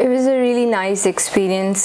It was a really nice experience.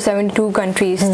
72 countries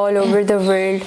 all over the world,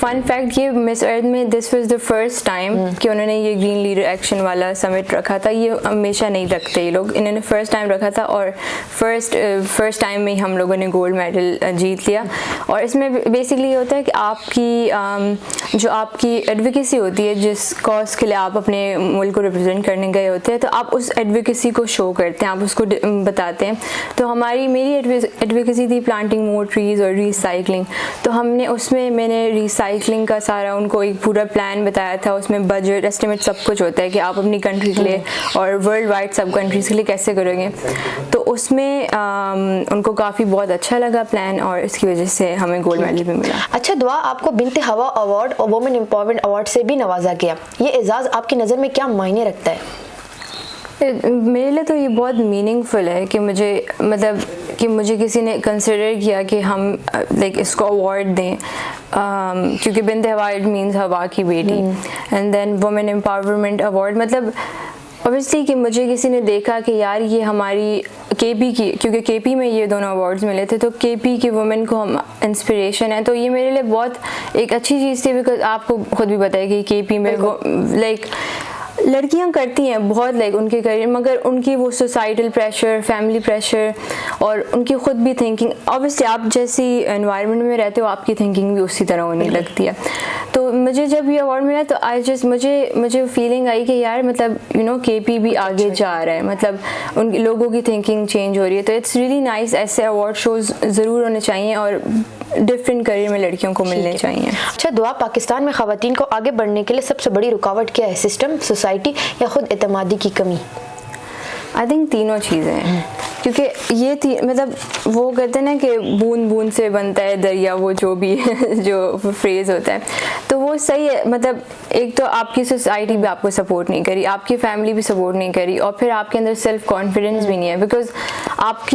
fun fact یہ مس ارتھ میں this was the first time کہ انہوں نے یہ گرین لیڈر ایکشن والا سمٹ رکھا تھا. یہ ہمیشہ نہیں رکھتے یہ لوگ, انہوں نے فرسٹ ٹائم رکھا تھا اور فرسٹ ٹائم میں ہی ہم لوگوں نے گولڈ میڈل جیت لیا. اور اس میں بیسکلی یہ ہوتا ہے کہ آپ کی جو آپ کی ایڈوکیسی ہوتی ہے, جس کاز کے لیے آپ اپنے ملک کو ریپرزینٹ کرنے گئے ہوتے ہیں, تو آپ اس ایڈوکیسی کو شو کرتے ہیں, آپ اس کو بتاتے ہیں. تو میری ایڈوکیسی تھی پلانٹنگ مور ٹریز اور ریسائکلنگ. تو ہم نے اس میں نے ریسائکلنگ کا سارا ان کو ایک پورا پلان بتایا تھا. اس میں بجٹ ایسٹیمیٹ سب کچھ ہوتا ہے کہ آپ اپنی کنٹری کے لیے اور ورلڈ وائڈ سب کنٹریز کے لیے کیسے کرو گے. تو اس میں ان کو کافی بہت اچھا لگا پلان, اور اس کی وجہ سے ہمیں گولڈ میڈل بھی ملا. اچھا دعا, آپ کو بنت ہوا ایوارڈ اور وومن امپاورمنٹ ایوارڈ سے بھی نوازا گیا. یہ اعزاز آپ کی نظر میں کیا معنی رکھتا ہے؟ میرے لیے تو یہ بہت میننگ فل ہے کہ مجھے کسی نے کنسیڈر کیا کہ ہم لائک اس کو اوارڈ دیں, کیونکہ بنت ہوا اٹ مینس ہوا کی بیٹی. And then women empowerment award مطلب اوبیسلی کہ مجھے کسی نے دیکھا کہ یار یہ ہماری کے پی کی, کیونکہ کے پی میں یہ دونوں ایوارڈز ملے تھے, تو کے پی کی وومن کو ہم انسپریشن ہے. تو یہ میرے لیے بہت ایک اچھی چیز تھی, بیکاز آپ کو خود بھی پتہ ہے کہ کے پی میں وہ لائک لڑکیاں کرتی ہیں بہت لائک ان کے کریئر, مگر ان کی وہ سوسائٹل پریشر, فیملی پریشر, اور ان کی خود بھی تھنکنگ, اوبیسلی آپ جیسی انوائرمنٹ میں رہتے ہو آپ کی تھنکنگ بھی اسی طرح ہونے لگتی ہے. تو مجھے جب یہ ایوارڈ ملا تو مجھے فیلنگ آئی کہ یار مطلب کے پی بھی آگے جا رہا ہے, مطلب ان لوگوں کی تھنکنگ چینج ہو رہی ہے. تو اٹس ریئلی نائس, ایسے ایوارڈ شوز ضرور ہونے چاہیے اور ڈفرینٹ کریئر میں لڑکیوں کو ملنے چاہیے. اچھا دعا, پاکستان میں خواتین کو آگے بڑھنے کے لیے سب سے بڑی رکاوٹ کیا ہے؟ سسٹم, سوسائٹی, یا خود اعتمادی کی کمی؟ آئی تھنک تینوں چیزیں ہیں, کیونکہ یہ مطلب وہ کہتے ہیں نا کہ بوند بوند سے بنتا ہے دریا, وہ جو بھی جو فریز ہوتا ہے, تو وہ صحیح ہے. مطلب ایک تو آپ کی سوسائٹی بھی آپ کو سپورٹ نہیں کری, آپ کی فیملی بھی سپورٹ نہیں کری, اور پھر آپ کے اندر سیلف کانفیڈنس بھی نہیں ہے, بیکاز آپ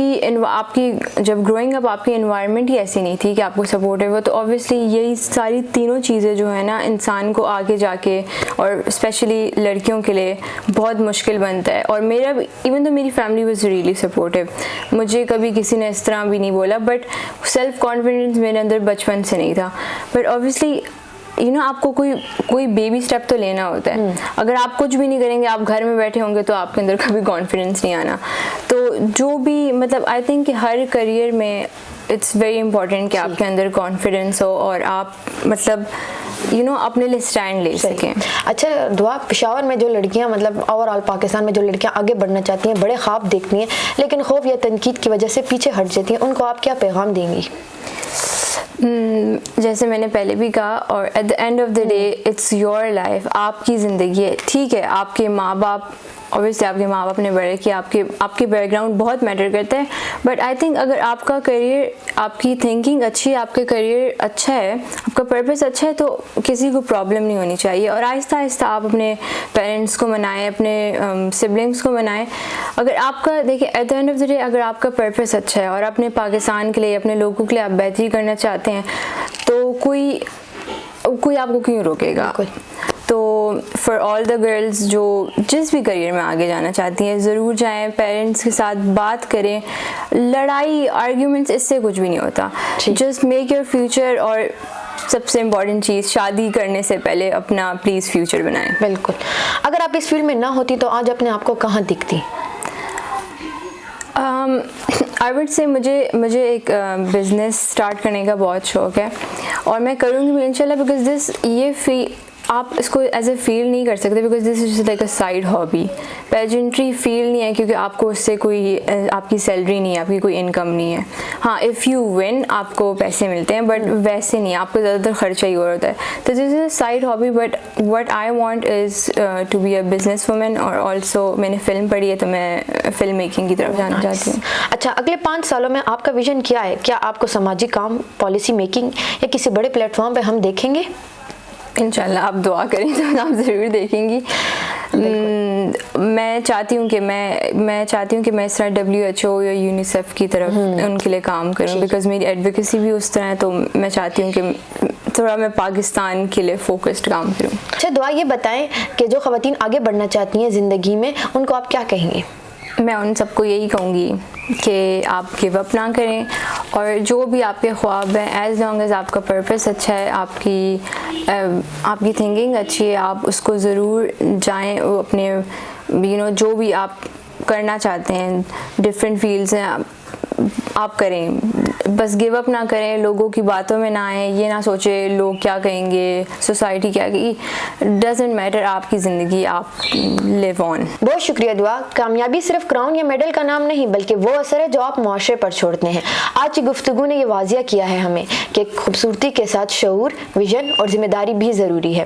کی جب گروئنگ اپ آپ کی انوائرمنٹ ہی ایسی نہیں تھی کہ آپ کو سپورٹ ہے وہ. تو اوبیسلی یہی ساری تینوں چیزیں جو ہے نا انسان کو آگے جا کے, اور اسپیشلی لڑکیوں کے لیے بہت مشکل بنتا ہے. اور میرا ایون تو میری فیملی واز ریئلی سپورٹیو, مجھے کبھی کسی نے اس طرح بھی نہیں بولا, بٹ سیلف کانفیڈنس میرے اندر بچپن سے نہیں تھا. بٹ اوبیسلی آپ کو کوئی بیبی اسٹیپ تو لینا ہوتا ہے. اگر آپ کچھ بھی نہیں کریں گے, آپ گھر میں بیٹھے ہوں گے, تو آپ کے اندر کبھی کانفیڈنس نہیں آنا. تو جو بھی مطلب آئی تھنک کہ ہر کریئر میں اٹس ویری امپورٹنٹ کہ آپ کے اندر کانفیڈنس ہو اور آپ مطلب اپنے لیے اسٹینڈ لے سکیں. اچھا دعا, پشاور میں جو لڑکیاں مطلب اوور آل پاکستان میں جو لڑکیاں آگے بڑھنا چاہتی ہیں, بڑے خواب دیکھتی ہیں, لیکن خوف یا تنقید کی وجہ سے پیچھے ہٹ جاتی ہیں, ان کو آپ کیا پیغام دیں گی؟ جیسے میں نے پہلے بھی کہا, اور at the end of the day it's your life, آپ کی زندگی ہے. ٹھیک ہے آپ کے ماں باپ, اوبیسلی آپ کے ماں باپ نے بڑے کیا, آپ کے بیک گراؤنڈ بہت میٹر کرتا ہے, بٹ آئی تھنک اگر آپ کا کریئر, آپ کی تھنکنگ اچھی ہے, آپ کا کریئر اچھا ہے, آپ کا پرپس اچھا ہے, تو کسی کو پرابلم نہیں ہونی چاہیے. اور آہستہ آہستہ آپ اپنے پیرنٹس کو منائیں, اپنے سبلنگس کو منائیں. اگر آپ کا دیکھیں at the end of the day اگر آپ کا پرپس اچھا ہے اور اپنے پاکستان کے لیے, اپنے لوگوں کے لیے آپ بہتری کرنا چاہتے ہیں, تو کوئی آپ کو کیوں روکے گا. تو فار آل دا گرلز جو جس بھی کریئر میں آگے جانا چاہتی ہیں, ضرور جائیں, پیرنٹس کے ساتھ بات کریں. لڑائی آرگیومنٹس اس سے کچھ بھی نہیں ہوتا. جسٹ میک یور فیوچر, اور سب سے امپورٹنٹ چیز شادی کرنے سے پہلے اپنا پلیز فیوچر بنائیں. بالکل. اگر آپ اس فیلڈ میں نہ ہوتی تو آج اپنے آپ کو کہاں دکھتی؟ آئی وڈ سے مجھے ایک بزنس اسٹارٹ کرنے کا بہت شوق ہے, اور میں کروں گی بھی انشاءاللہ, بیکاز یہ آپ اس کو ایز اے فیل نہیں کر سکتے, because this is like a side hobby. Pageantry fail نہیں ہے, کیونکہ آپ کو اس سے کوئی آپ کی سیلری نہیں ہے, آپ کی کوئی انکم نہیں ہے. ہاں اف یو ون آپ کو پیسے ملتے ہیں, بٹ ویسے نہیں, آپ کو زیادہ تر خرچہ ہی ہو رہا ہوتا ہے. تو this is a side hobby, but what I want is to be a businesswoman. اور آلسو میں نے فلم پڑھی ہے, تو میں فلم میکنگ کی طرف جانا چاہتی ہوں. اچھا, اگلے 5 سالوں میں آپ کا ویژن کیا ہے؟ کیا آپ کو سماجی کام, پالیسی میکنگ یا کسی بڑے پلیٹ فارم پہ ہم دیکھیں گے؟ انشاءاللہ آپ دعا کریں تو آپ ضرور دیکھیں گی. میں چاہتی ہوں کہ میں اس طرح WHO یا یونیسیف کی طرف ان کے لیے کام کروں, بیکاز میری ایڈوکیسی بھی اس طرح ہے. تو میں چاہتی ہوں کہ تھوڑا میں پاکستان کے لیے فوکسڈ کام کروں. اچھا دعا, یہ بتائیں کہ جو خواتین آگے بڑھنا چاہتی ہیں زندگی میں, ان کو آپ کیا کہیں گے؟ میں ان سب کو یہی کہوں گی کہ آپ گیو اپ نہ کریں, اور جو بھی آپ کے خواب ہیں ایز لانگ ایز آپ کا پرپس اچھا ہے, آپ کی تھنکنگ اچھی ہے, آپ اس کو ضرور جائیں اپنے جو بھی آپ کرنا چاہتے ہیں ڈفرینٹ فیلڈس ہیں آپ کریں, بس گیو اپ نہ کریں, لوگوں کی باتوں میں نہ آئیں, یہ نہ سوچیں لوگ کیا کہیں گے, سوسائٹی کیا کہے, ڈزنٹ میٹر, آپ کی زندگی آپ لیو آن. بہت شکریہ دعا. کامیابی صرف کراؤن یا میڈل کا نام نہیں بلکہ وہ اثر ہے جو آپ معاشرے پر چھوڑتے ہیں. آج کی گفتگو نے یہ واضح کیا ہے ہمیں کہ خوبصورتی کے ساتھ شعور, ویژن اور ذمہ داری بھی ضروری ہے.